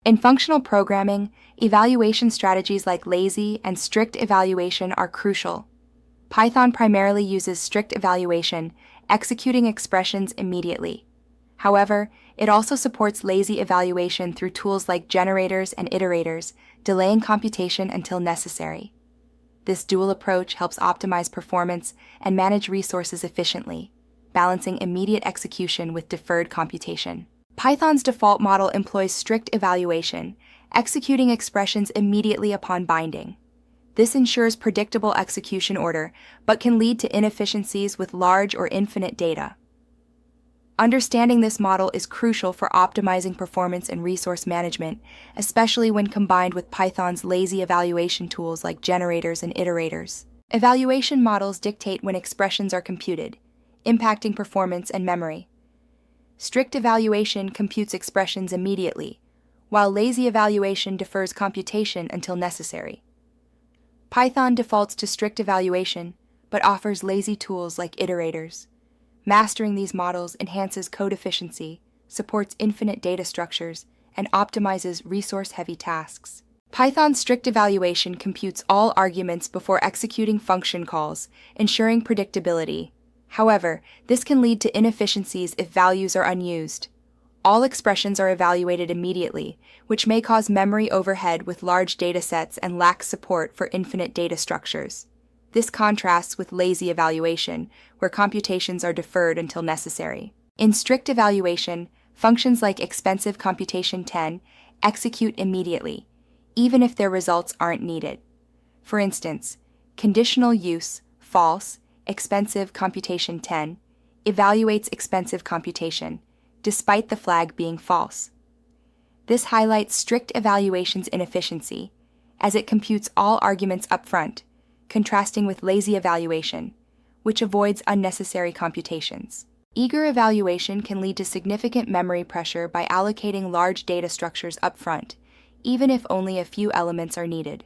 In functional programming, evaluation strategies like lazy and strict evaluation are crucial. Python primarily uses strict evaluation, executing expressions immediately. However, it also supports lazy evaluation through tools like generators and iterators, delaying computation until necessary. This dual approach helps optimize performance and manage resources efficiently, balancing immediate execution with deferred computation. Python's default model employs strict evaluation, executing expressions immediately upon binding. This ensures predictable execution order, but can lead to inefficiencies with large or infinite data. Understanding this model is crucial for optimizing performance and resource management, especially when combined with Python's lazy evaluation tools like generators and iterators. Evaluation models dictate when expressions are computed, impacting performance and memory. Strict evaluation computes expressions immediately, while lazy evaluation defers computation until necessary. Python defaults to strict evaluation, but offers lazy tools like iterators. Mastering these models enhances code efficiency, supports infinite data structures, and optimizes resource-heavy tasks. Python's strict evaluation computes all arguments before executing function calls, ensuring predictability. However, this can lead to inefficiencies if values are unused. All expressions are evaluated immediately, which may cause memory overhead with large datasets and lacks support for infinite data structures. This contrasts with lazy evaluation, where computations are deferred until necessary. In strict evaluation, functions like expensive computation 10 execute immediately, even if their results aren't needed. For instance, conditional use, false, expensive computation 10 evaluates expensive computation, despite the flag being false. This highlights strict evaluation's inefficiency, as it computes all arguments upfront, contrasting with lazy evaluation, which avoids unnecessary computations. Eager evaluation can lead to significant memory pressure by allocating large data structures upfront, even if only a few elements are needed.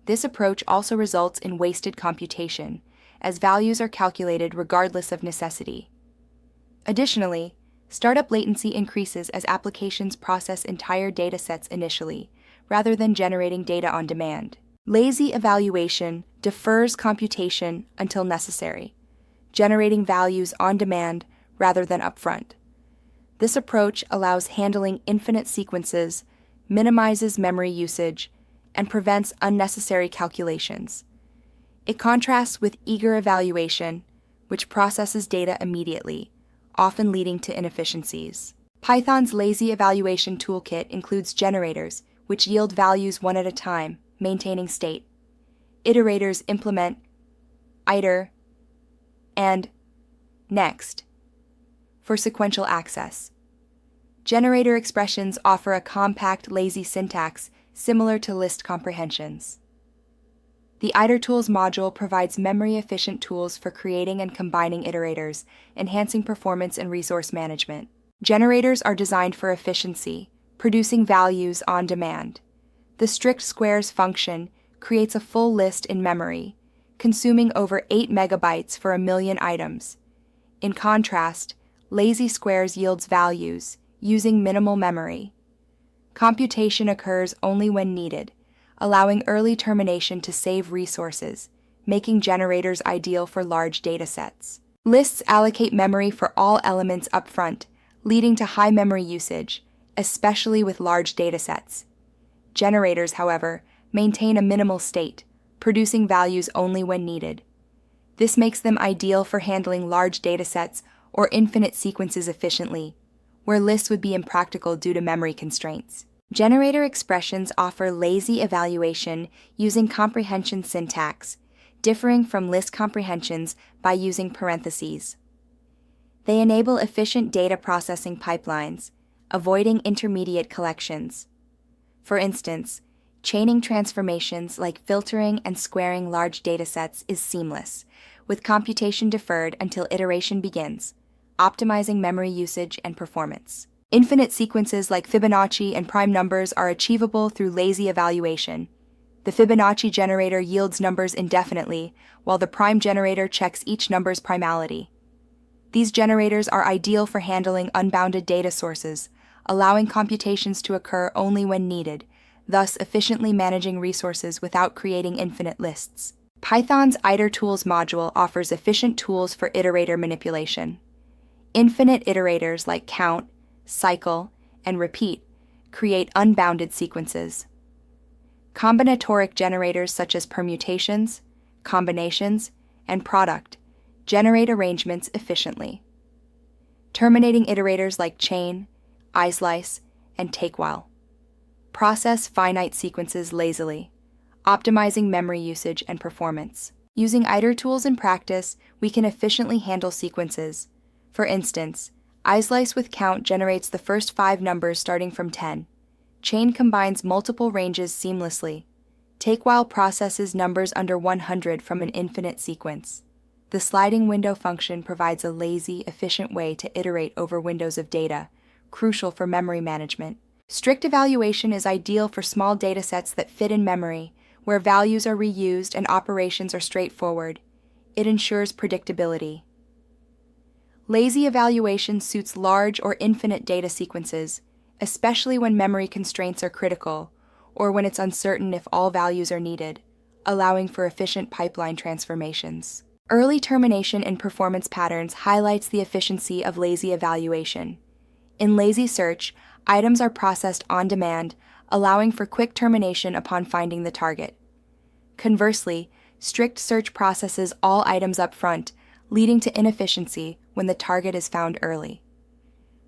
This approach also results in wasted computation, as values are calculated regardless of necessity. Additionally, startup latency increases as applications process entire datasets initially, rather than generating data on demand. Lazy evaluation defers computation until necessary, generating values on demand rather than upfront. This approach allows handling infinite sequences, minimizes memory usage, and prevents unnecessary calculations. It contrasts with eager evaluation, which processes data immediately, often leading to inefficiencies. Python's lazy evaluation toolkit includes generators, which yield values one at a time, maintaining state. Iterators implement iter and next for sequential access. Generator expressions offer a compact, lazy syntax similar to list comprehensions. The itertools module provides memory-efficient tools for creating and combining iterators, enhancing performance and resource management. Generators are designed for efficiency, producing values on demand. The strict squares function creates a full list in memory, consuming over 8 megabytes for 1 million items. In contrast, lazy squares yields values, using minimal memory. Computation occurs only when needed, allowing early termination to save resources, making generators ideal for large datasets. Lists allocate memory for all elements upfront, leading to high memory usage, especially with large datasets. Generators, however, maintain a minimal state, producing values only when needed. This makes them ideal for handling large datasets or infinite sequences efficiently, where lists would be impractical due to memory constraints. Generator expressions offer lazy evaluation using comprehension syntax, differing from list comprehensions by using parentheses. They enable efficient data processing pipelines, avoiding intermediate collections. For instance, chaining transformations like filtering and squaring large datasets is seamless, with computation deferred until iteration begins, optimizing memory usage and performance. Infinite sequences like Fibonacci and prime numbers are achievable through lazy evaluation. The Fibonacci generator yields numbers indefinitely, while the prime generator checks each number's primality. These generators are ideal for handling unbounded data sources, allowing computations to occur only when needed, thus efficiently managing resources without creating infinite lists. Python's itertools module offers efficient tools for iterator manipulation. Infinite iterators like count, cycle, and repeat create unbounded sequences. Combinatoric generators such as permutations, combinations, and product generate arrangements efficiently. Terminating iterators like chain, islice, and takewhile process finite sequences lazily, optimizing memory usage and performance. Using itertools in practice, we can efficiently handle sequences. For instance, islice with count generates the first 5 numbers starting from 10. Chain combines multiple ranges seamlessly. Takewhile processes numbers under 100 from an infinite sequence. The sliding window function provides a lazy, efficient way to iterate over windows of data, crucial for memory management. Strict evaluation is ideal for small datasets that fit in memory, where values are reused and operations are straightforward. It ensures predictability. Lazy evaluation suits large or infinite data sequences, especially when memory constraints are critical, or when it's uncertain if all values are needed, allowing for efficient pipeline transformations. Early termination in performance patterns highlights the efficiency of lazy evaluation. In lazy search, items are processed on demand, allowing for quick termination upon finding the target. Conversely, strict search processes all items up front, leading to inefficiency when the target is found early.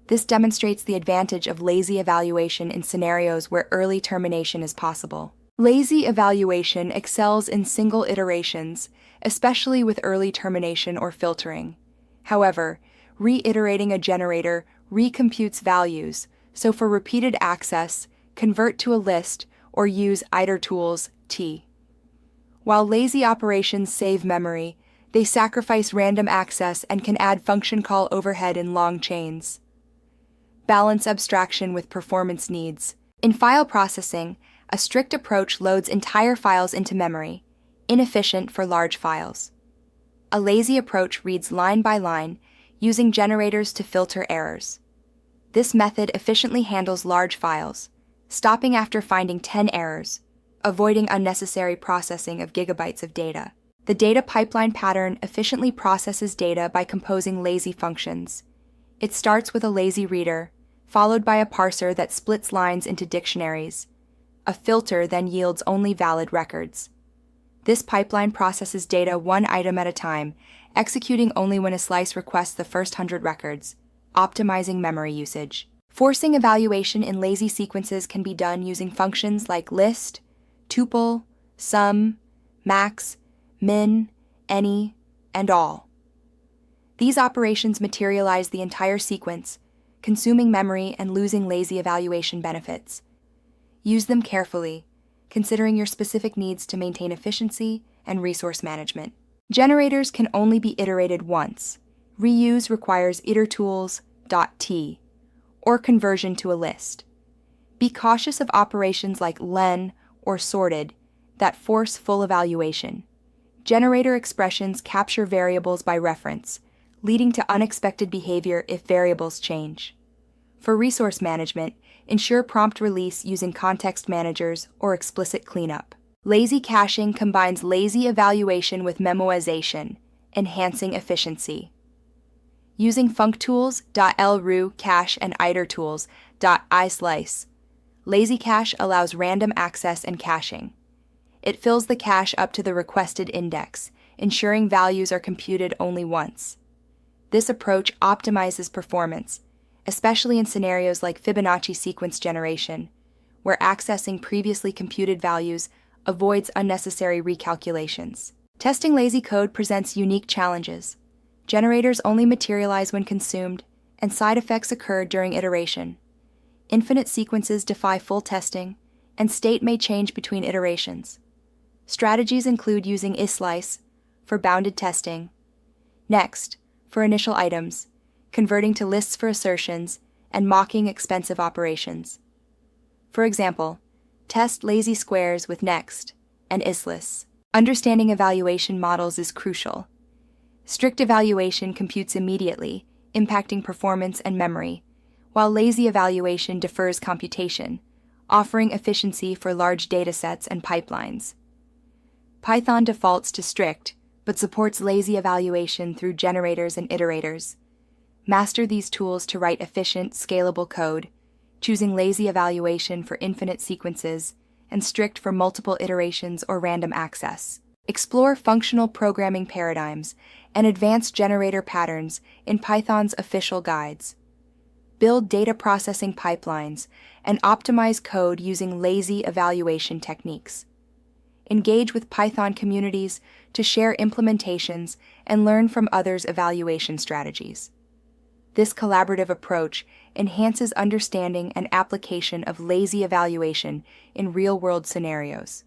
This demonstrates the advantage of lazy evaluation in scenarios where early termination is possible. Lazy evaluation excels in single iterations, especially with early termination or filtering. However, reiterating a generator recomputes values, so for repeated access, convert to a list or use itertools T. While lazy operations save memory, they sacrifice random access and can add function call overhead in long chains. Balance abstraction with performance needs. In file processing, a strict approach loads entire files into memory, inefficient for large files. A lazy approach reads line by line, using generators to filter errors. This method efficiently handles large files, stopping after finding 10 errors, avoiding unnecessary processing of gigabytes of data. The data pipeline pattern efficiently processes data by composing lazy functions. It starts with a lazy reader, followed by a parser that splits lines into dictionaries. A filter then yields only valid records. This pipeline processes data one item at a time, executing only when a slice requests the first 100 records, optimizing memory usage. Forcing evaluation in lazy sequences can be done using functions like list, tuple, sum, max, min, any, and all. These operations materialize the entire sequence, consuming memory and losing lazy evaluation benefits. Use them carefully, considering your specific needs to maintain efficiency and resource management. Generators can only be iterated once. Reuse requires itertools.t, or conversion to a list. Be cautious of operations like len or sorted that force full evaluation. Generator expressions capture variables by reference, leading to unexpected behavior if variables change. For resource management, ensure prompt release using context managers or explicit cleanup. Lazy caching combines lazy evaluation with memoization, enhancing efficiency. Using functools.lru cache and itertools.islice, lazy cache allows random access and caching. It fills the cache up to the requested index, ensuring values are computed only once. This approach optimizes performance, especially in scenarios like Fibonacci sequence generation, where accessing previously computed values avoids unnecessary recalculations. Testing lazy code presents unique challenges. Generators only materialize when consumed, and side effects occur during iteration. Infinite sequences defy full testing, and state may change between iterations. Strategies include using islice for bounded testing, next for initial items, converting to lists for assertions, and mocking expensive operations. For example, test lazy squares with next and islice. Understanding evaluation models is crucial. Strict evaluation computes immediately, impacting performance and memory, while lazy evaluation defers computation, offering efficiency for large datasets and pipelines. Python defaults to strict, but supports lazy evaluation through generators and iterators. Master these tools to write efficient, scalable code, choosing lazy evaluation for infinite sequences and strict for multiple iterations or random access. Explore functional programming paradigms and advanced generator patterns in Python's official guides. Build data processing pipelines and optimize code using lazy evaluation techniques. Engage with Python communities to share implementations and learn from others' evaluation strategies. This collaborative approach enhances understanding and application of lazy evaluation in real-world scenarios.